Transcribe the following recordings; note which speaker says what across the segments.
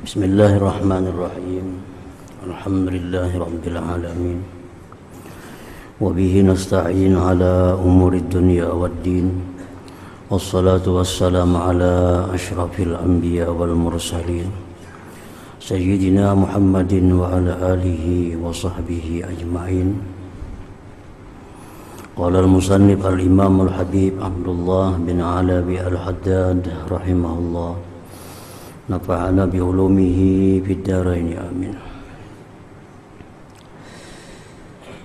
Speaker 1: Bismillahirrahmanirrahim. Alhamdulillahi rabbil alamin. Wa bihi nasta'in ala umurid dunya waddin. Wassalatu wassalamu ala asyrafil anbiya wal mursalin. Sayyidina Muhammadin wa ala alihi wa sahbihi ajma'in. Qala al-musannif al-imam al-habib Abdullah bin Alawi al-Haddad rahimahullah. Nafa'ana bi'ulumihi fid dharain amin.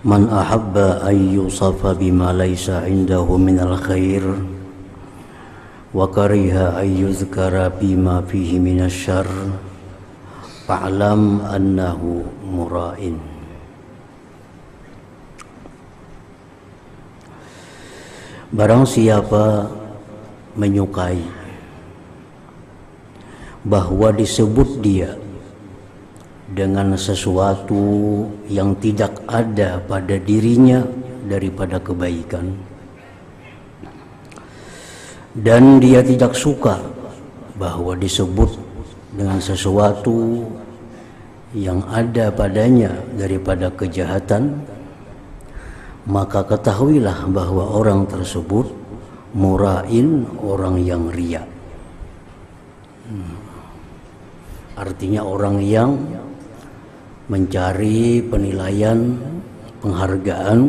Speaker 1: Man ahabba an yusafa bima laysa indahu minal khair wa kariha an yuzkara bima fihi minasyarr fa'lam annahu mura'in. Barang siapa menyukai bahwa disebut dia dengan sesuatu yang tidak ada pada dirinya daripada kebaikan, dan dia tidak suka bahwa disebut dengan sesuatu yang ada padanya daripada kejahatan, maka ketahuilah bahwa orang tersebut mura'in, orang yang riya. Artinya orang yang mencari penilaian, penghargaan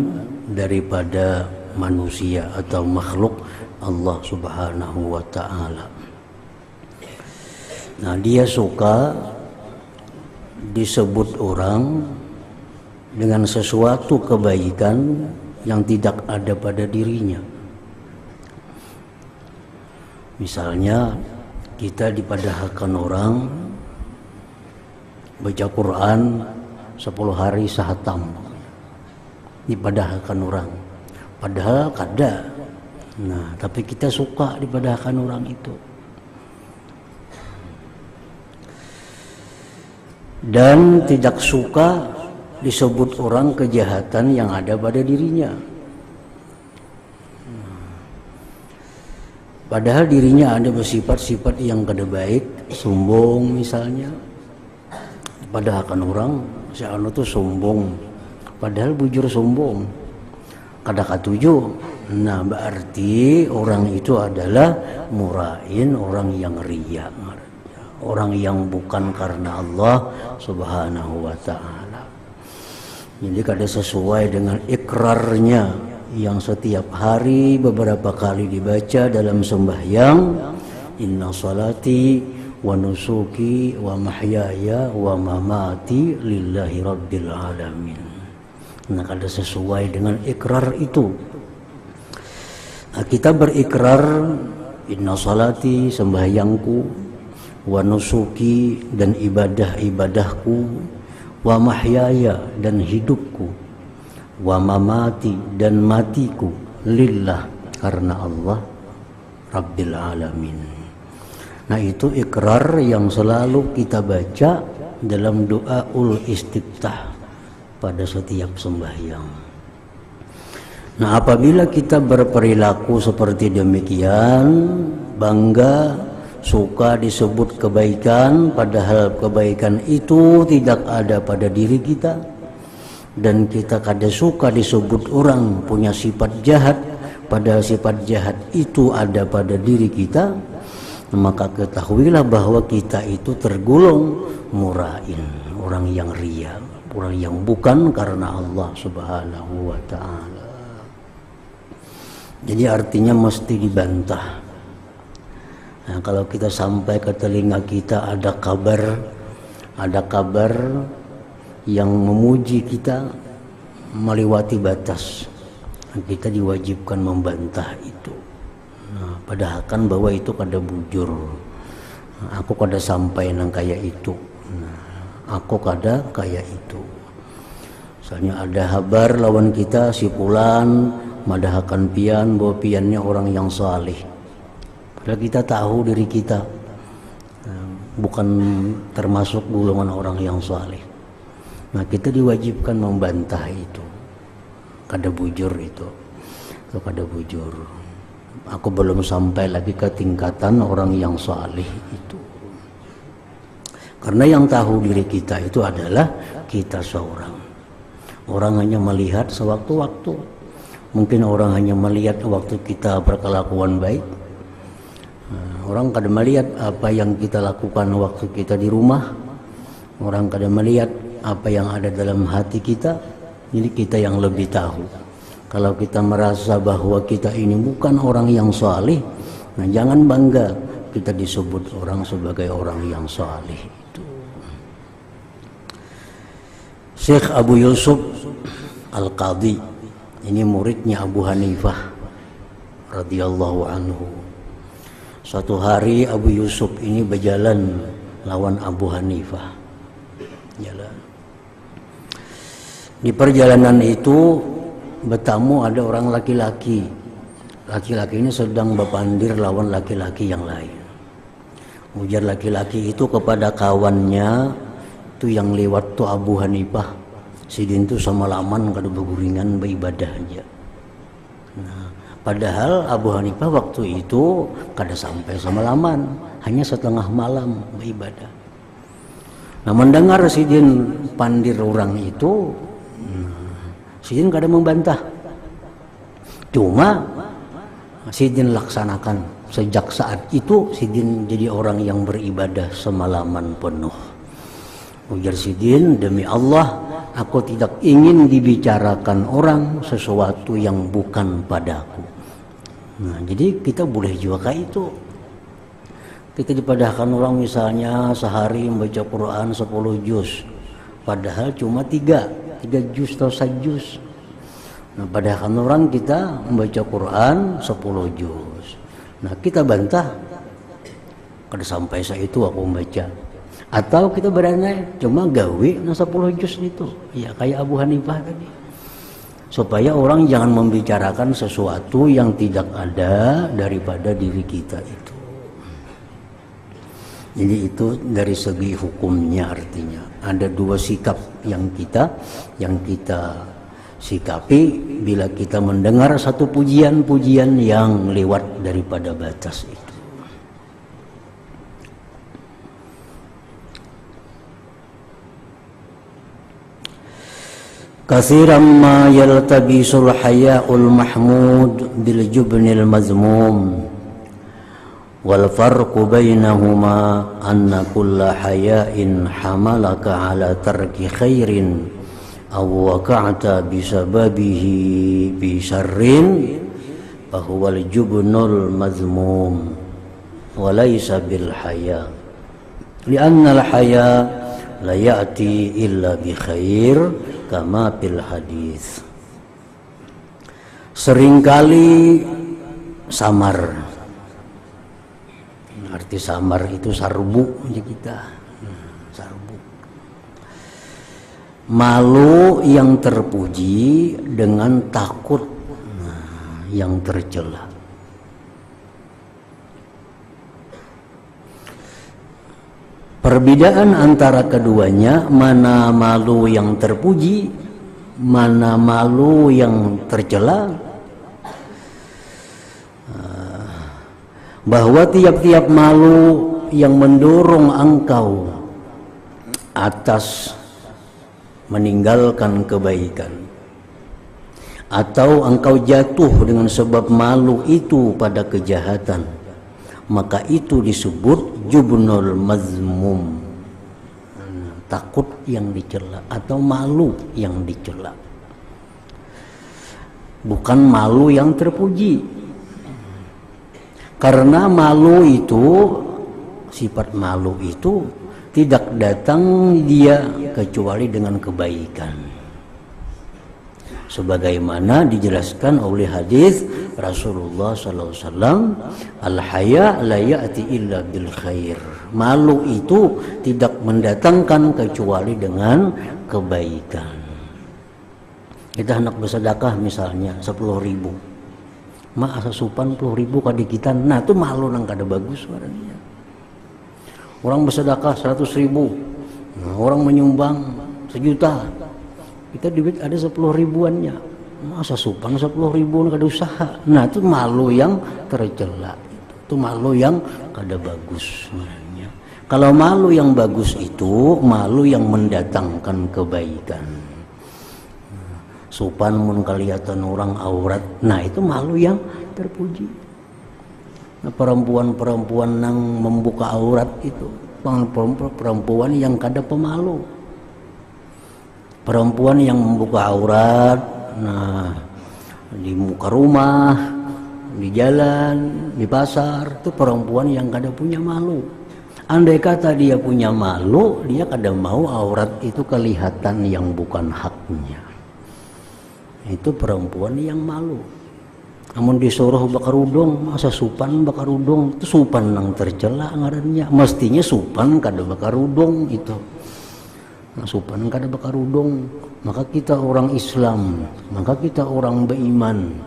Speaker 1: daripada manusia atau makhluk Allah Subhanahu wa ta'ala. Nah, dia suka disebut orang dengan sesuatu kebaikan yang tidak ada pada dirinya. Misalnya kita dipadahkan orang baca Quran 10 hari sahatam, dipadahkan orang, padahal kada. Nah, tapi kita suka dipadahkan orang itu, dan tidak suka disebut orang kejahatan yang ada pada dirinya, padahal dirinya ada bersifat-sifat yang kada baik, sombong misalnya. Padahal orang si anu tuh sombong, padahal bujur sombong, kada katuju. Nah, berarti orang itu adalah mura'in, orang yang riya, orang yang bukan karena Allah Subhanahu wa ta'ala. Jadi kada sesuai dengan ikrarnya yang setiap hari beberapa kali dibaca dalam sembahyang, inna salati wa nusuki wa mahyaya wa mamati lillahi rabbil alamin. Nah, kada sesuai dengan ikrar itu. Nah, kita berikrar inna salati, sembahyangku, wa nusuki, dan ibadah-ibadahku, wa mahyaya, dan hidupku, wa mamati, dan matiku, lillah, karena Allah rabbil alamin. Nah, itu ikrar yang selalu kita baca dalam doaul istiftah pada setiap sembahyang. Nah, apabila kita berperilaku seperti demikian, bangga, suka disebut kebaikan, padahal kebaikan itu tidak ada pada diri kita, dan kita kada suka disebut orang punya sifat jahat, padahal sifat jahat itu ada pada diri kita, maka ketahuilah bahwa kita itu tergolong mura'in, orang yang riya, orang yang bukan karena Allah Subhanahu wa ta'ala. Jadi artinya mesti dibantah. Nah, kalau kita sampai ke telinga kita ada kabar yang memuji kita melewati batas, kita diwajibkan membantah itu. Nah, padahal kan bahwa itu kada bujur. Nah, aku kada sampai nang kaya itu. Nah, aku kada kaya itu. Misalnya ada kabar lawan kita si fulan madahakan pian, bahwa piannya orang yang saleh. Padahal kita tahu diri kita bukan termasuk golongan orang yang saleh. Nah, kita diwajibkan membantah itu. Kada bujur itu kada bujur. Aku belum sampai lagi ke tingkatan orang yang saleh itu. Karena yang tahu diri kita itu adalah kita seorang. Orang hanya melihat sewaktu-waktu. Mungkin orang hanya melihat waktu kita berkelakuan baik. Orang kadang melihat apa yang kita lakukan waktu kita di rumah. Orang kadang melihat apa yang ada dalam hati kita. Jadi kita yang lebih tahu. Kalau kita merasa bahwa kita ini bukan orang yang saleh, nah jangan bangga kita disebut orang sebagai orang yang saleh. Syekh Abu Yusuf Al-Qadhi, ini muridnya Abu Hanifah radhiyallahu anhu. Suatu hari Abu Yusuf ini berjalan lawan Abu Hanifah. Jalan. Di perjalanan itu bertamu ada orang laki-laki. Laki-laki ini sedang berpandir lawan laki-laki yang lain. Ujar laki-laki itu kepada kawannya itu yang lewat tuh Abu Hanifah, sidin tuh sama laman kada berguringan beribadah aja. Nah, padahal Abu Hanifah waktu itu kada sampai sama laman, hanya setengah malam beribadah. Nah, mendengar sidin pandir orang itu, sidin kada membantah. Cuma sidin laksanakan. Sejak saat itu sidin jadi orang yang beribadah semalaman penuh. Ujar sidin, demi Allah, aku tidak ingin dibicarakan orang sesuatu yang bukan padaku. Nah, jadi kita boleh juga kayak itu. Kita dipadahkan orang misalnya sehari membaca Quran 10 juz, padahal cuma 3 juz atau 1 juz. Nah, padahal orang kita membaca Quran 10 juz. Nah, kita bantah, kada sampai saya itu aku membaca. Atau kita berani cuma gawe 10 juz itu, ya kayak Abu Hanifah tadi. Supaya orang jangan membicarakan sesuatu yang tidak ada daripada diri kita itu. Jadi itu dari segi hukumnya, artinya ada 2 sikap yang kita sikapi bila kita mendengar satu pujian-pujian yang lewat daripada batas itu. Katsiran ma yaltabisul haya'ul mahmud bil jubnil mazmum wal farqu bainahuma anna kulla haya'in hamalaka ala tarki khairin aw waqa'ta bisababihi bi syarrin fa huwal jubnul mazmum wa laysa bil haya li'anna al haya la ya'ti illa bi khair kama fil hadis. Seringkali samar, arti samar itu sarbu aja kita, sarbu. Malu yang terpuji dengan takut yang tercela. Perbedaan antara keduanya, mana malu yang terpuji, mana malu yang tercela, bahwa tiap-tiap malu yang mendorong engkau atas meninggalkan kebaikan, atau engkau jatuh dengan sebab malu itu pada kejahatan, maka itu disebut jubnul mazmum, takut yang dicela atau malu yang dicela, bukan malu yang terpuji. Karena malu itu, sifat malu itu tidak datang dia kecuali dengan kebaikan, sebagaimana dijelaskan oleh hadis Rasulullah SAW, al-haya la ya'ti illa bil khair. Malu itu tidak mendatangkan kecuali dengan kebaikan. Kita hendak bersedekah misalnya 10.000, mak asa supan 10.000 kadikitan, nah itu malu nang kada bagus warnanya. Orang bersedekah 100.000, nah, orang menyumbang 1 juta, kita duit ada 10 ribuannya, masa supan 10 ribuan kada usaha. Nah itu malu yang tercela, itu malu yang kada bagus sebenarnya. Kalau malu yang bagus itu malu yang mendatangkan kebaikan. Sopan mun kelihatan orang aurat, nah itu malu yang terpuji. Nah, perempuan-perempuan yang membuka aurat itu perempuan yang kada pemalu. Perempuan yang membuka aurat, nah di muka rumah, di jalan, di pasar, itu perempuan yang kada punya malu. Andai kata dia punya malu, dia kada mau aurat itu kelihatan yang bukan haknya. Itu perempuan yang malu. Namun disuruh bakarudung, masa supan bakarudung, itu supan nang tercela ngarannya. Mestinya supan kada bakarudung itu. Nah, supan kada bakarudung, maka kita orang Islam, maka kita orang beriman.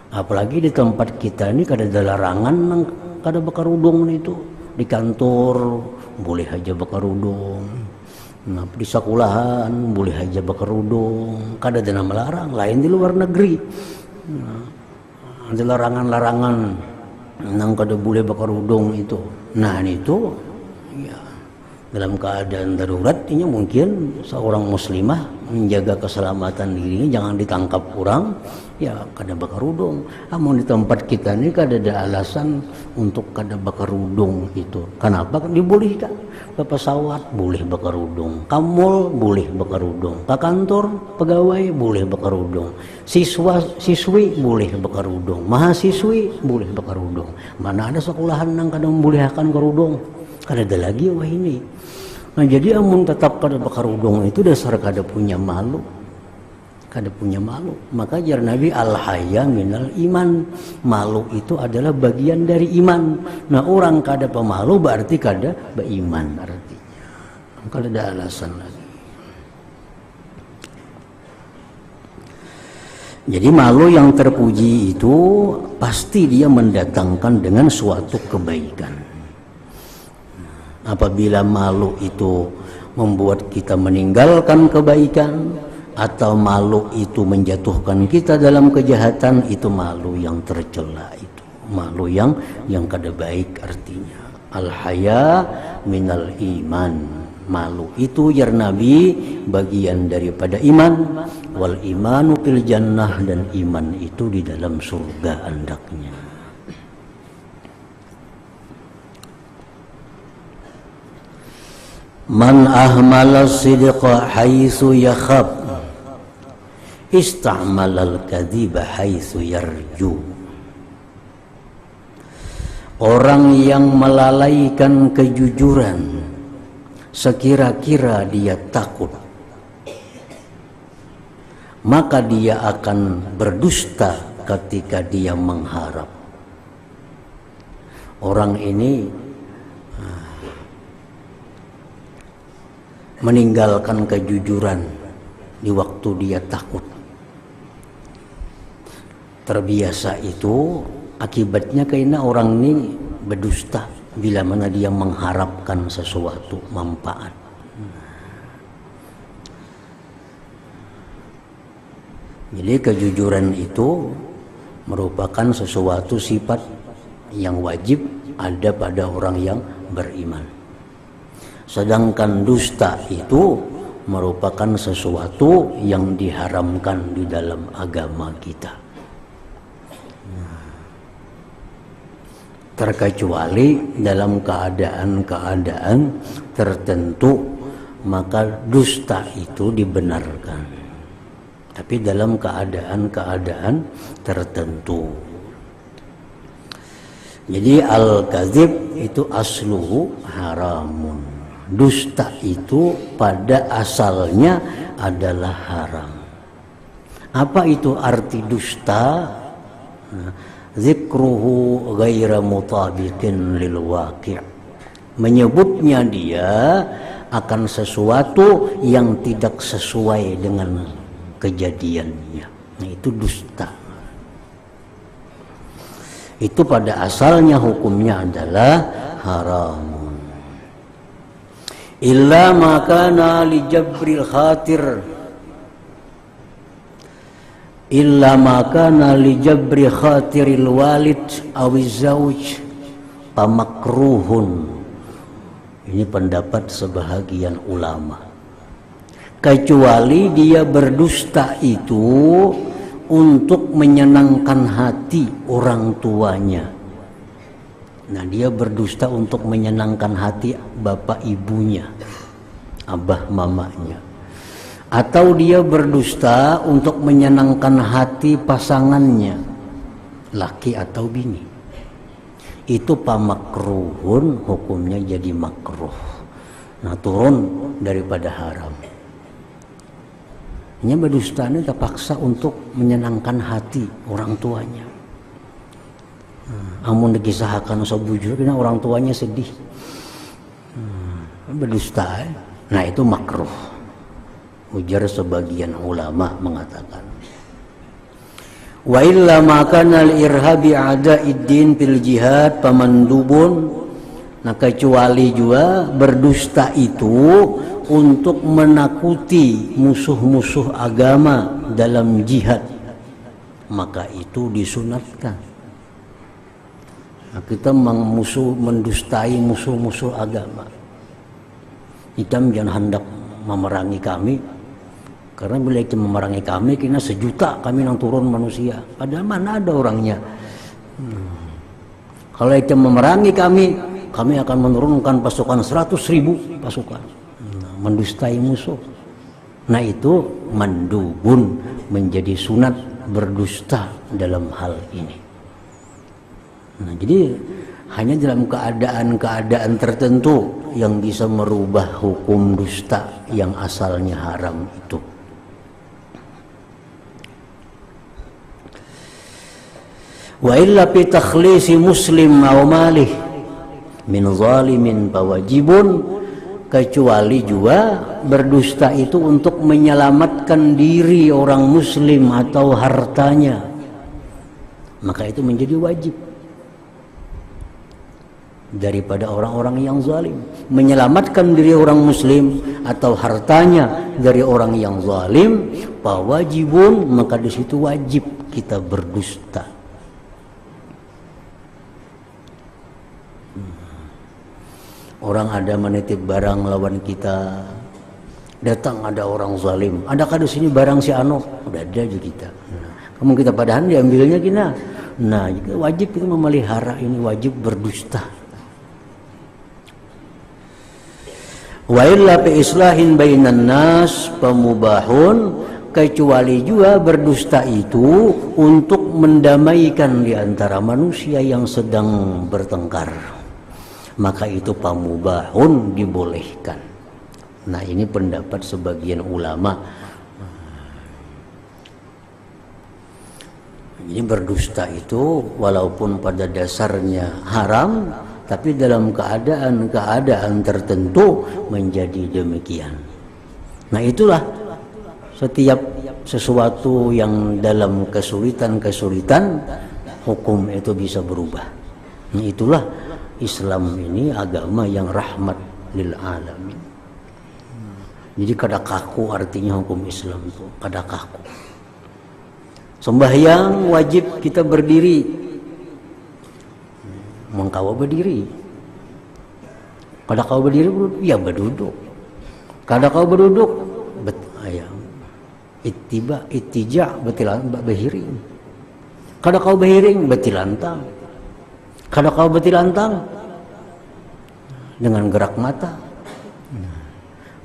Speaker 1: Apalagi di tempat kita ini kada ada larangan nang kada bakarudung itu. Di kantor boleh aja bakarudung, nah di sekolahan boleh aja bakarudung, kada ada nama larang. Lain di luar negeri, nah, ada larangan-larangan nang kada boleh bakarudung itu. Nah itu ya dalam keadaan darurat ini mungkin seorang muslimah menjaga keselamatan dirinya jangan ditangkap orang, ya kada bakarudung. Namun di tempat kita ini kada ada alasan untuk kada bakarudung itu. Kenapa? Dibolehkan. Ke pesawat boleh bakarudung, ka mall boleh bakarudung, ke kantor pegawai boleh bakarudung, siswi boleh bakarudung, mahasiswi boleh bakarudung. Mana ada sekolahan nang kada membolehkan karudung? Kada ada lagi wah ini. Nah jadi amun tetap kada bakarudung itu dasar kada punya malu. Kada punya malu. Maka jar Nabi al-haya minal iman. Malu itu adalah bagian dari iman. Nah orang kada pemalu berarti kada beriman artinya. Kada ada alasan lagi. Jadi malu yang terpuji itu pasti dia mendatangkan dengan suatu kebaikan. Apabila malu itu membuat kita meninggalkan kebaikan atau malu itu menjatuhkan kita dalam kejahatan, itu malu yang tercela, itu malu yang kada baik artinya. Al-haya minal iman. Malu itu jar Nabi bagian daripada iman. Wal imanu fil jannah, dan iman itu di dalam surga andaknya. Man ahmala sidqa haitsu yakhab ista'malal kadhiba haitsu yarju. Orang yang melalaikan kejujuran sekira-kira dia takut, maka dia akan berdusta ketika dia mengharap. Orang ini meninggalkan kejujuran di waktu dia takut. Terbiasa itu akibatnya karena orang ini berdusta bila mana dia mengharapkan sesuatu manfaat. Jadi kejujuran itu merupakan sesuatu sifat yang wajib ada pada orang yang beriman. Sedangkan dusta itu merupakan sesuatu yang diharamkan di dalam agama kita. Terkecuali dalam keadaan-keadaan tertentu, maka dusta itu dibenarkan. Tapi dalam keadaan-keadaan tertentu. Jadi al-kadzib itu asluhu haramun. Dusta itu pada asalnya adalah haram. Apa itu arti dusta? Zikruhu ghaira mutabiqin lil waqi'. Menyebutnya dia akan sesuatu yang tidak sesuai dengan kejadiannya. Nah, itu dusta. Itu pada asalnya hukumnya adalah haram. Illa makana li jabril khatir, illa makana li jabri khatiril walid awiz zawj pamakruhun Ini pendapat sebahagian ulama. Kecuali dia berdusta itu untuk menyenangkan hati orang tuanya. Nah, dia berdusta untuk menyenangkan hati bapak ibunya, abah mamanya. Atau dia berdusta untuk menyenangkan hati pasangannya, laki atau bini. Itu pamakruhun, hukumnya jadi makruh. Nah, turun daripada haram. Ini berdusta ini terpaksa untuk menyenangkan hati orang tuanya. Amun dikisahkan sabujur, karena orang tuanya sedih. Berdusta, nah itu makruh. Ujar sebagian ulama mengatakan. Wa illa makana al-irhabi a'da'iddin fil jihad pamandubun. Nah, kecuali juga berdusta itu untuk menakuti musuh-musuh agama dalam jihad, maka itu disunatkan. Nah, kita mendustai musuh-musuh agama. Kita jangan hendak memerangi kami, karena bila itu memerangi kami, kena 1 juta kami yang turun manusia. Padahal mana ada orangnya. Kalau itu memerangi kami akan menurunkan pasukan 100.000 pasukan. Mendustai musuh. Nah, itu mandubun, menjadi sunat berdusta dalam hal ini. Nah, jadi hanya dalam keadaan-keadaan tertentu yang bisa merubah hukum dusta yang asalnya haram itu. Wa illa fi takhlisi muslim aw malih min zalimin fawajibun, kecuali juga berdusta itu untuk menyelamatkan diri orang muslim atau hartanya, maka itu menjadi wajib daripada orang-orang yang zalim. Menyelamatkan diri orang muslim atau hartanya dari orang yang zalim, fawajibun, maka di situ wajib kita berdusta. Orang ada menitip barang lawan kita, datang ada orang zalim, adakah di sini barang si Ano? Udah ada aja kita. Kamu kita padahal diambilnya kita. Nah, wajib kita memelihara ini, wajib berdusta. Wa illa bi islahin bainan nas pamubahun, kecuali juga berdusta itu untuk mendamaikan di antara manusia yang sedang bertengkar, maka itu pamubahun, dibolehkan. Nah, ini pendapat sebagian ulama. Ini berdusta itu walaupun pada dasarnya haram, tapi dalam keadaan-keadaan tertentu menjadi demikian. Nah, itulah setiap sesuatu yang dalam kesulitan-kesulitan, hukum itu bisa berubah. Nah, itulah Islam ini agama yang rahmat lil alamin. Jadi kada kaku artinya hukum Islam itu, kada kaku. Sembahyang wajib kita berdiri, mengkau berdiri. Kada kau berdiri, ya berduduk. Kada kau berduduk, ittija betilan berhiring. Kada kau berhiring, betilantang. Kada kau betilantang dengan gerak mata.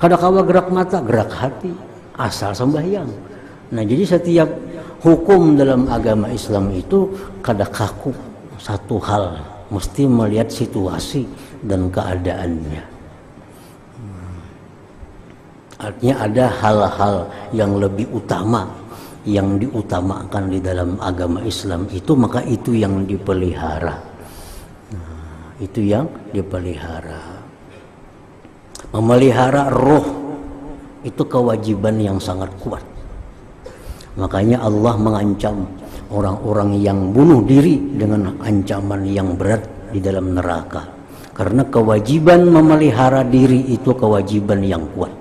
Speaker 1: Kada kau gerak mata, gerak hati, asal sembahyang. Nah, jadi setiap hukum dalam agama Islam itu kada kaku satu hal, mesti melihat situasi dan keadaannya. Artinya ada hal-hal yang lebih utama yang diutamakan di dalam agama Islam itu, maka itu yang dipelihara. Itu yang dipelihara. Memelihara roh itu kewajiban yang sangat kuat. Makanya Allah mengancam orang-orang yang bunuh diri dengan ancaman yang berat di dalam neraka. Karena kewajiban memelihara diri itu kewajiban yang kuat.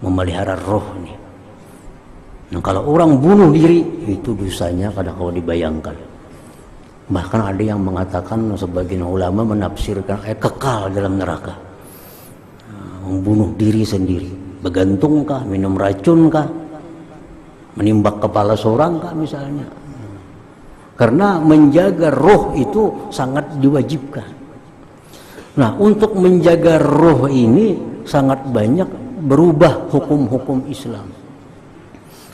Speaker 1: Memelihara roh ini. Nah, kalau orang bunuh diri itu dosanya kada kau dibayangkan. Bahkan ada yang mengatakan, sebagian ulama menafsirkan kekal dalam neraka. membunuh diri sendiri, begantungkah, minum racunkah, menimbak kepala seorang kah misalnya. Karena menjaga roh itu sangat diwajibkan. Nah, untuk menjaga roh ini sangat banyak berubah hukum-hukum Islam.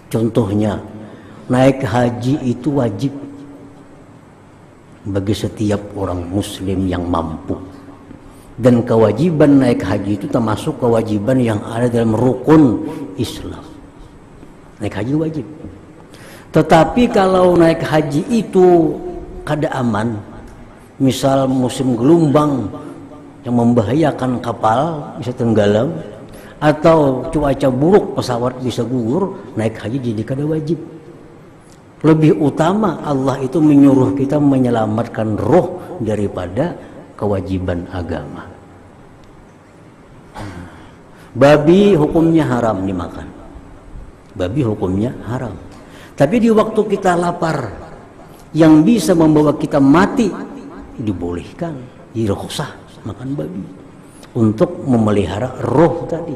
Speaker 1: Contohnya, naik haji itu wajib bagi setiap orang muslim yang mampu. Dan kewajiban naik haji itu termasuk kewajiban yang ada dalam rukun Islam. Naik haji wajib. Tetapi kalau naik haji itu kada aman, misal musim gelombang yang membahayakan kapal bisa tenggelam, atau cuaca buruk pesawat bisa gugur, naik haji jadi kada wajib. Lebih utama Allah itu menyuruh kita menyelamatkan roh daripada kewajiban agama. Babi hukumnya haram dimakan. Babi hukumnya haram. Tapi di waktu kita lapar yang bisa membawa kita mati, dibolehkan, dirukhsah makan babi untuk memelihara roh tadi.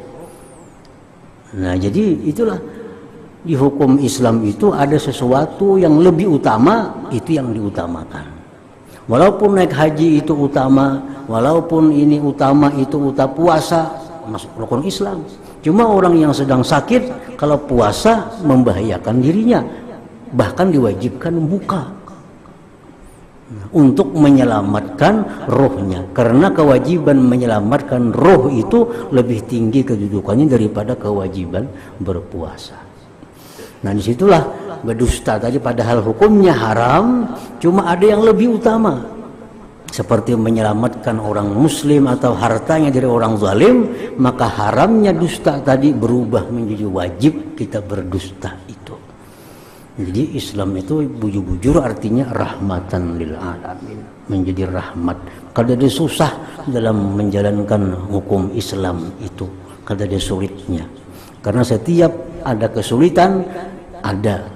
Speaker 1: Nah, jadi itulah di hukum Islam itu ada sesuatu yang lebih utama, itu yang diutamakan. Walaupun naik haji itu utama, walaupun ini utama, itu utama, puasa masuk rukun Islam. Cuma orang yang sedang sakit, kalau puasa membahayakan dirinya, bahkan diwajibkan buka untuk menyelamatkan rohnya. Karena kewajiban menyelamatkan roh itu lebih tinggi kedudukannya daripada kewajiban berpuasa. Nah, disitulah berdusta tadi, padahal hukumnya haram, cuma ada yang lebih utama, seperti menyelamatkan orang muslim atau hartanya dari orang zalim, maka haramnya dusta tadi berubah menjadi wajib kita berdusta itu. Jadi Islam itu bujur-bujur artinya rahmatan lil alamin, menjadi rahmat. Kada ada susah dalam menjalankan hukum Islam itu, kada ada sulitnya. Karena setiap ada kesulitan, ada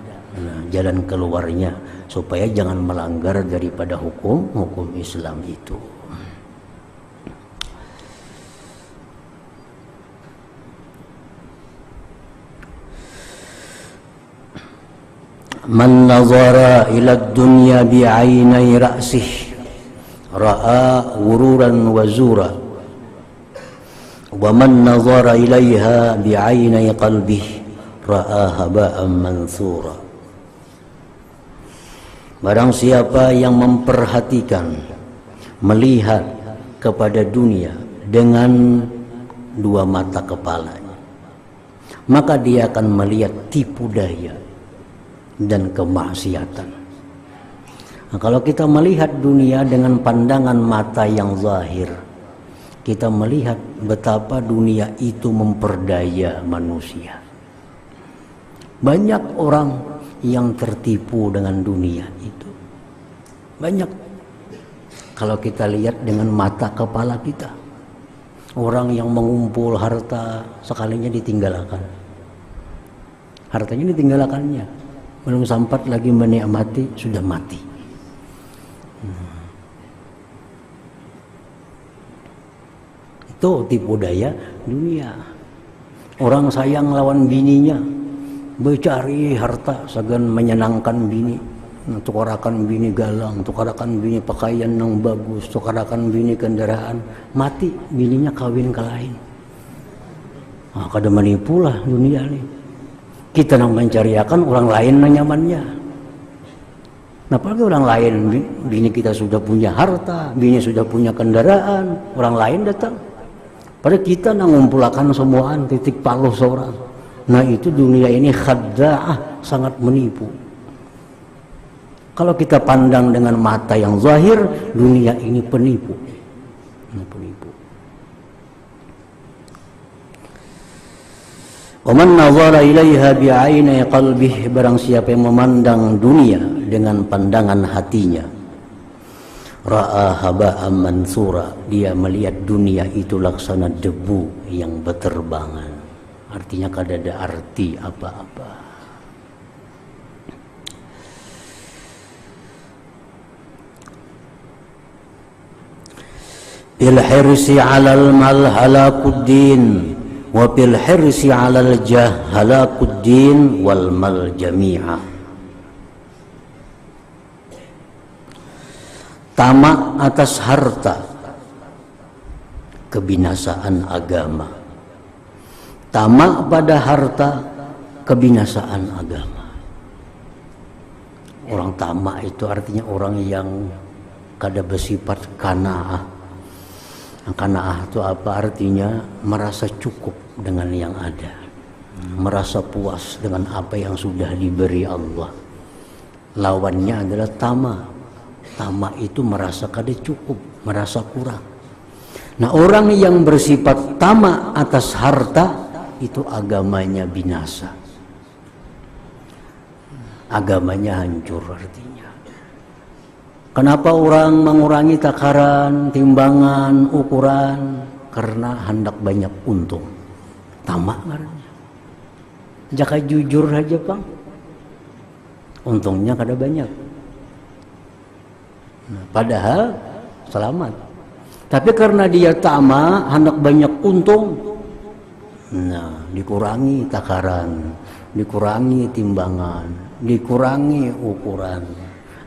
Speaker 1: jalan keluarnya, supaya jangan melanggar daripada hukum Islam itu. Man nazara ila dunya bi'ainai ra'sih ra'a wururan wa zura, wa man nazara ilaiha bi'ainai qalbih ra'a haba'an mansura. Barang siapa yang memperhatikan, melihat kepada dunia dengan dua mata kepalanya, maka dia akan melihat tipu daya dan kemaksiatan. Nah, kalau kita melihat dunia dengan pandangan mata yang zahir, kita melihat betapa dunia itu memperdaya manusia. Banyak orang yang tertipu dengan dunia itu. Banyak. Kalau kita lihat dengan mata kepala kita, orang yang mengumpul harta sekalinya ditinggalkan. Hartanya ditinggalkannya, belum sempat lagi menikmati sudah mati. Itu tipu daya dunia. Orang sayang lawan bininya, bercari harta segan menyenangkan bini, tukarakan bini galang, tukarakan bini pakaian yang bagus, tukarakan bini kendaraan, mati bininya kawin ke lain. Nah, kada menipu lah dunia nih. Kita nang mencariakan orang lain nang nyamannya. Nah, apalagi orang lain, bini kita sudah punya harta, bini sudah punya kendaraan, orang lain datang. Padahal kita nang ngumpulakan semuaan, titik paluh seorang. Nah, itu dunia ini khada'ah, sangat menipu. Kalau kita pandang dengan mata yang zahir, dunia ini penipu. Penipu. Waman nazara ilaiha bi'ainai qalbih, barang siapa yang memandang dunia dengan pandangan hatinya, ra'a haba'an mansura, dia melihat dunia itu laksana debu yang berterbangan. Artinya kada ada arti apa-apa. Bil hirsi 'alal mal halakuddin wa bil hirsi 'alal jah halakuddin wal mal jami'a. Tamak atas harta, kebinasaan agama. Tamak pada harta, kebinasaan agama. Orang tamak itu artinya orang yang kada bersifat qanaah. Qanaah itu apa artinya? Merasa cukup dengan yang ada, merasa puas dengan apa yang sudah diberi Allah. Lawannya adalah tamak. Tamak itu merasa kada cukup, merasa kurang. Nah, orang yang bersifat tamak atas harta itu agamanya binasa, agamanya hancur artinya. Kenapa orang mengurangi takaran, timbangan, ukuran? Karena hendak banyak untung. Tamak karena. Jaka jujur aja Bang, untungnya kada banyak. Nah, padahal selamat. Tapi karena dia tamak, hendak banyak untung, nah dikurangi takaran, dikurangi timbangan, dikurangi ukuran,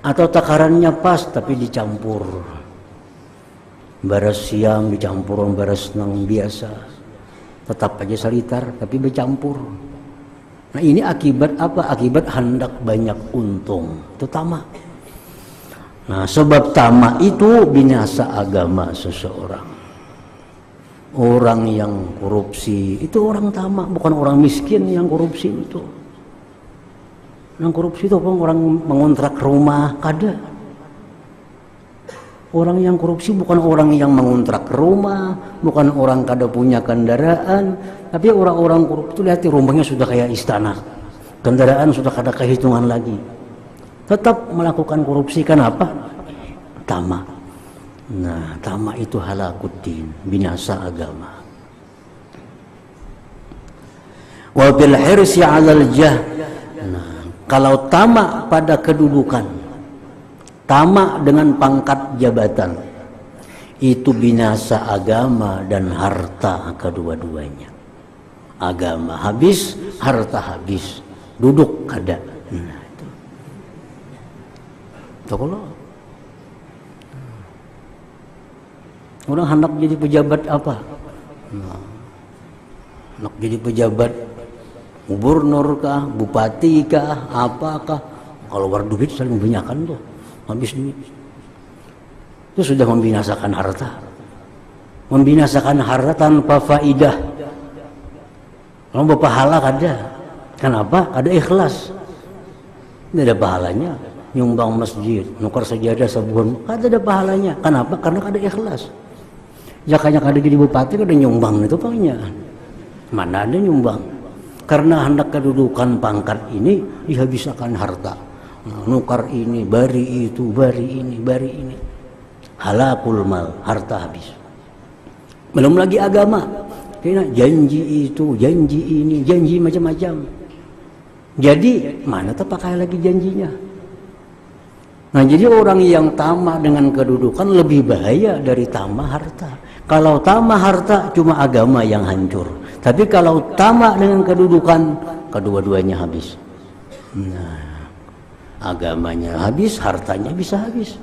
Speaker 1: atau takarannya pas tapi dicampur. Beras siang dicampur beras nang biasa, tetap aja salitar tapi bercampur. Nah ini akibat apa? Akibat hendak banyak untung, itu tamak. Nah, sebab tamak itu binasa agama seseorang. Orang yang korupsi itu orang tamak, bukan orang miskin yang korupsi itu. Yang korupsi itu orang mengontrak rumah, kada. Orang yang korupsi bukan orang yang mengontrak rumah, bukan orang kada punya kendaraan, tapi orang-orang korupsi itu lihat rumahnya sudah kayak istana, kendaraan sudah kada kehitungan lagi. Tetap melakukan korupsi, kenapa? Tamak. Nah, tamak itu halakuddin, binasa agama. Wa bil hirsi 'alal jah. Nah, kalau tamak pada kedudukan, tamak dengan pangkat jabatan, itu binasa agama dan harta kedua-duanya. Agama habis, harta habis, duduk kada. Nah, itu. Kalau orang hendak jadi pejabat apa? Nah, hendak jadi pejabat gubernur kah, bupati kah, apakah? Kalau war duit saling membinakan tuh, habis duit. Itu sudah membinasakan harta. Membinasakan harta tanpa faidah. Kalau berpahala kada. Kenapa? Ada ikhlas. Tidak ada pahalanya. Nyumbang masjid, nukar sajadah sebulan, kada ada pahalanya. Kenapa? Karena kada ikhlas. Jakanya kada jadi bupati kada nyumbang itu pokoknya. Mana ada nyumbang? Karena hendak kedudukan pangkat ini dihabiskan harta. Nukar ini, bari itu, bari ini, bari ini. Halakul mal, harta habis. Belum lagi agama. Kena janji itu, janji ini, janji macam-macam. Jadi mana tuh pakai lagi janjinya? Nah, jadi orang yang tamak dengan kedudukan lebih bahaya dari tamak harta. Kalau tamak harta cuma agama yang hancur. Tapi kalau tamak dengan kedudukan, kedua-duanya habis. Nah, agamanya habis, hartanya bisa habis.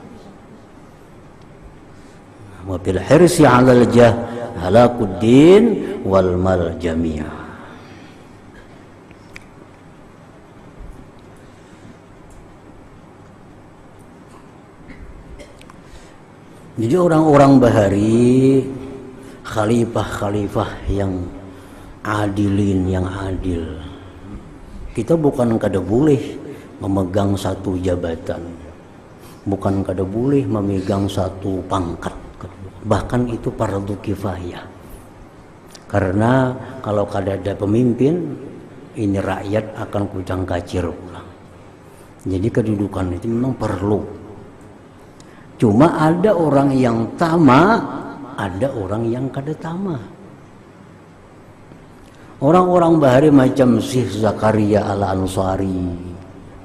Speaker 1: Wa bil hirsi 'alal jah halakuddin wal mal jami'a. Jadi orang-orang bahari, khalifah-khalifah yang adilin, yang adil. Kita bukan kada boleh memegang satu jabatan, bukan kada boleh memegang satu pangkat. Bahkan itu fardu kifayah. Karena kalau kada ada pemimpin, ini rakyat akan kucang kacir pulang. Jadi kedudukan itu memang perlu. Cuma ada orang yang tamak, ada orang yang kada tamak. Orang-orang bahari macam Syekh Zakaria Al-Ansari,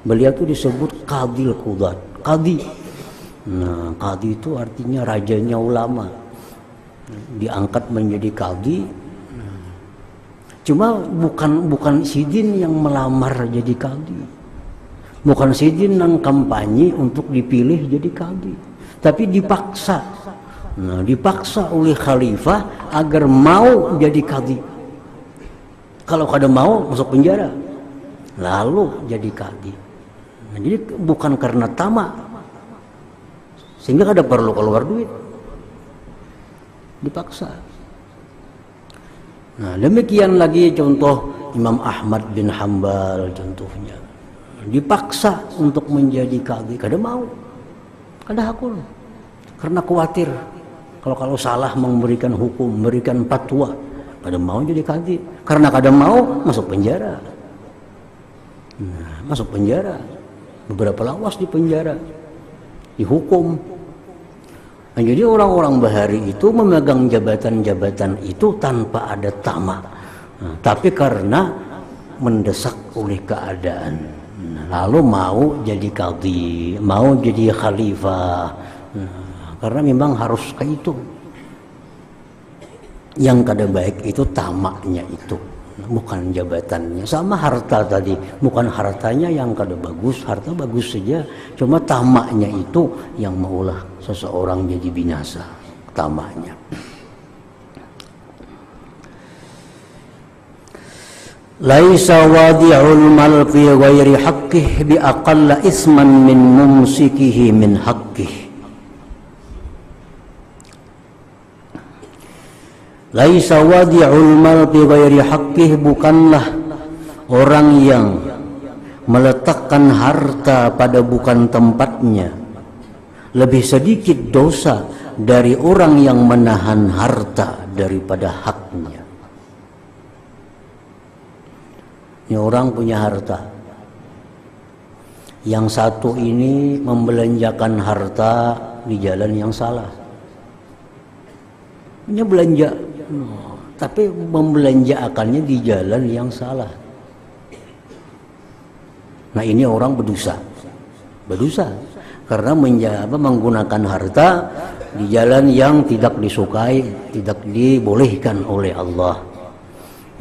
Speaker 1: beliau itu disebut Qadil Qudat, Qadi. Nah, Qadi itu artinya rajanya ulama. diangkat menjadi kadi. Cuma bukan Sidin yang melamar jadi kadi, bukan Sidin yang kampanye untuk dipilih jadi kadi, tapi dipaksa. Nah, dipaksa oleh khalifah agar mau jadi kadi. Kalau kada mau masuk penjara, lalu jadi kadi. Nah, jadi bukan karena tamak, sehingga kada perlu keluar duit, dipaksa. Nah, demikian lagi contoh Imam Ahmad bin Hambal contohnya. Dipaksa untuk menjadi kadi, kada mau, kada hakul. Karena khawatir kalau salah memberikan hukum, memberikan fatwa, kada mau jadi kadi. Karena kada mau masuk penjara. Nah, masuk penjara. Beberapa lawas di penjara, dihukum. Nah, jadi orang-orang bahari itu memegang jabatan-jabatan itu tanpa ada tamak, nah, tapi karena mendesak oleh keadaan. Nah, lalu mau jadi qadhi, mau jadi khalifah, nah, karena memang harus kayak itu. Yang kada baik itu tamaknya itu, bukan jabatannya. Sama harta tadi, bukan hartanya yang kada bagus, harta bagus saja, cuma tamaknya itu yang maulah seseorang jadi binasa, tamaknya. Laisa wadi'ul mal fi ghairi haqqih bi aqalla isman min mumsikihi min haqqih. Laisa wadi'ul mal bi ghairi haqqih, bukanlah orang yang meletakkan harta pada bukan tempatnya lebih sedikit dosa dari orang yang menahan harta daripada haknya. Ini orang punya harta, yang satu ini membelanjakan harta di jalan yang salah. Ini belanja, tapi membelanjakannya di jalan yang salah. Nah, ini orang berdosa karena menggunakan harta di jalan yang tidak disukai, tidak dibolehkan oleh Allah.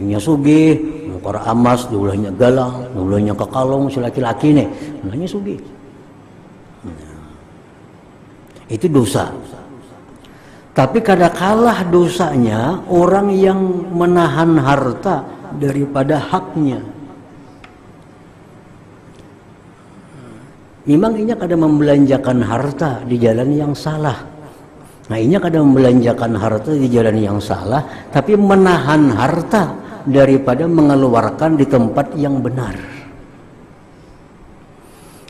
Speaker 1: Ini sugih, mukara amas, dulahnya galang, dulahnya kekalong, si laki-laki nih, namanya sugih. Itu dosa. Tapi kadangkala dosanya orang yang menahan harta daripada haknya. Memang ini kadang membelanjakan harta di jalan yang salah. Nah, ini kadang membelanjakan harta di jalan yang salah, tapi menahan harta daripada mengeluarkan di tempat yang benar.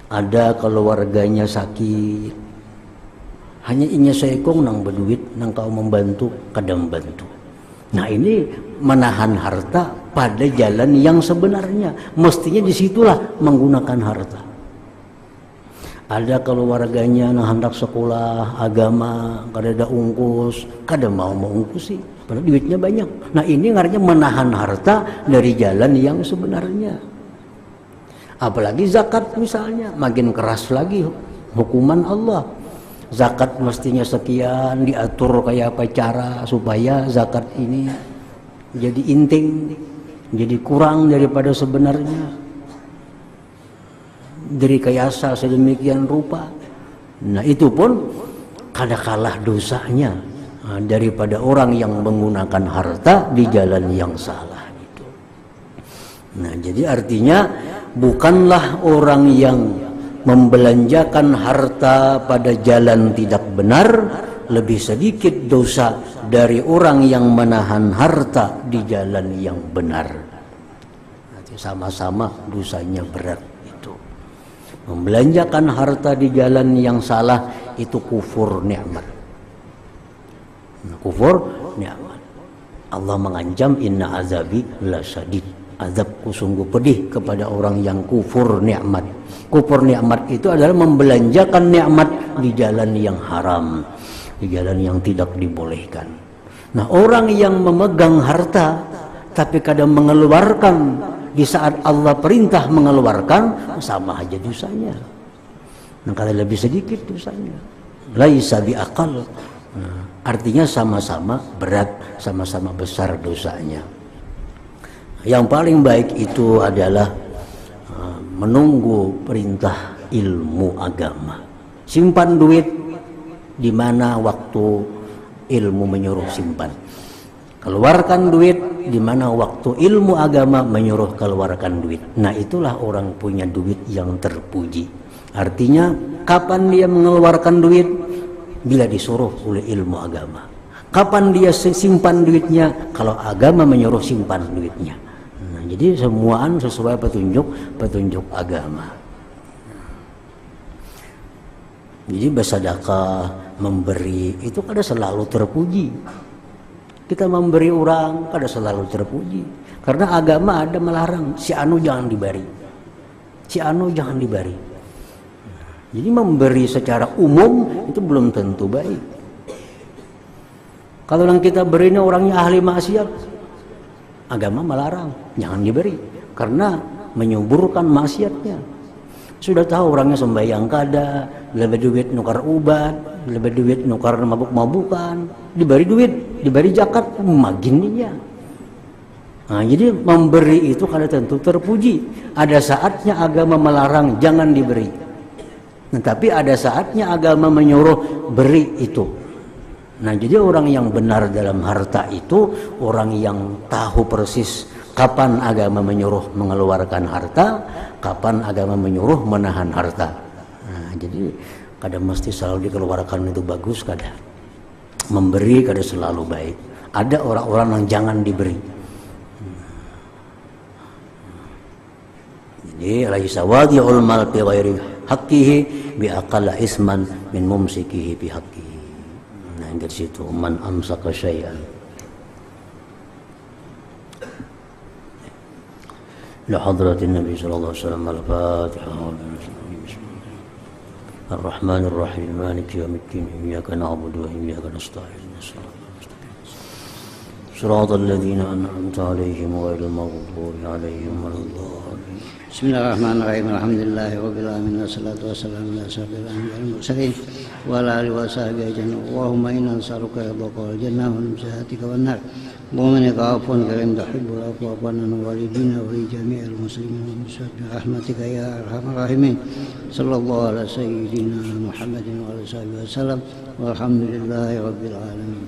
Speaker 1: Ada keluarganya sakit, hanya ingin seekong nang berduit, nang kau membantu, kadang bantu. Nah, ini menahan harta pada jalan yang sebenarnya. Mestinya disitulah menggunakan harta. Ada keluarganya nang hendak sekolah agama, kada ada ungkus, kada mau ungkusi, padahal duitnya banyak. Nah, ini artinya menahan harta dari jalan yang sebenarnya. Apalagi zakat misalnya, makin keras lagi hukuman Allah. Zakat mestinya sekian, diatur kayak apa cara supaya zakat ini jadi inting, jadi kurang daripada sebenarnya, direkayasa sedemikian rupa. Nah, itu pun kadangkala dosanya daripada orang yang menggunakan harta di jalan yang salah itu. Nah, jadi artinya bukanlah orang yang membelanjakan harta pada jalan tidak benar lebih sedikit dosa dari orang yang menahan harta di jalan yang benar. Nanti sama-sama dosanya berat itu. Membelanjakan harta di jalan yang salah itu kufur nikmat. Kufur nikmat. Allah mengancam inna azabi lasyadid. Azabku sungguh pedih kepada orang yang kufur nikmat. Kufur nikmat itu adalah membelanjakan nikmat di jalan yang haram, di jalan yang tidak dibolehkan. Nah, orang yang memegang harta tapi kadang mengeluarkan di saat Allah perintah mengeluarkan, sama aja dosanya. Nah, kalau lebih sedikit dosanya. Laisa biaqal Nah, artinya sama-sama berat, sama-sama besar dosanya. Yang paling baik itu adalah menunggu perintah ilmu agama. Simpan duit di mana waktu ilmu menyuruh simpan. Keluarkan duit di mana waktu ilmu agama menyuruh keluarkan duit. Nah, itulah orang punya duit yang terpuji. Artinya kapan dia mengeluarkan duit? Bila disuruh oleh ilmu agama. Kapan dia simpan duitnya? Kalau agama menyuruh simpan duitnya. Nah, jadi semuaan sesuai petunjuk agama. Jadi bersedekah, memberi itu kada selalu terpuji. Kita memberi orang kada selalu terpuji. Karena agama ada melarang, si anu jangan diberi. Si anu jangan diberi. Jadi memberi secara umum itu belum tentu baik. Kalau yang kita beri ini orangnya ahli maksiat, agama melarang, jangan diberi. Karena menyuburkan maksiatnya. Sudah tahu orangnya sembahyang kada, lebih duit nukar ubat, lebih duit nukar mabuk-mabukan, diberi duit, diberi zakat, magininya. Nah, jadi memberi itu kada tentu terpuji. Ada saatnya agama melarang, jangan diberi. Nah, tapi ada saatnya agama menyuruh beri itu. Nah, jadi orang yang benar dalam harta itu orang yang tahu persis kapan agama menyuruh mengeluarkan harta, kapan agama menyuruh menahan harta. Nah, jadi kada mesti selalu dikeluarkan itu bagus, kada. Memberi kada selalu baik. Ada orang-orang yang jangan diberi. Jadi laisa wadi'ul mal fi ghairi haqqihi bi aqalla isman min mumsikihi bi haqqihi. Nah, dari situ man amsaka syai'an. La hadratin Nabi sallallahu alaihi wasallam al-Fatihah. Ar-Rahmanir Rahim Maliki yaumiddin iyyaka na'budu wa iyyaka nasta'in. Shiratal ladzina an'amta 'alaihim ghairil maghdubi 'alaihim waladdallin.
Speaker 2: Bismillahirrahmanirrahim. Alhamdulillahirabbil alamin wassalatu wassalamu ala asyrofil anbiya'i wal mursalin wa ala alihi wa sahbihi ajma'in. Allahumma inna nas'aluka ridhaka wal jannah wa min sakhatika wan nar. Allahumma innaka 'afuwwun karim tuhibbul 'afwa fa'fu 'anna wa walidina wa li jami'il muslimin wa bi rahmatika ya arhamar rahimin. Sallallahu ala sayyidina Muhammadin wa ala sahbihi wasallam. Walhamdulillahirabbil alamin.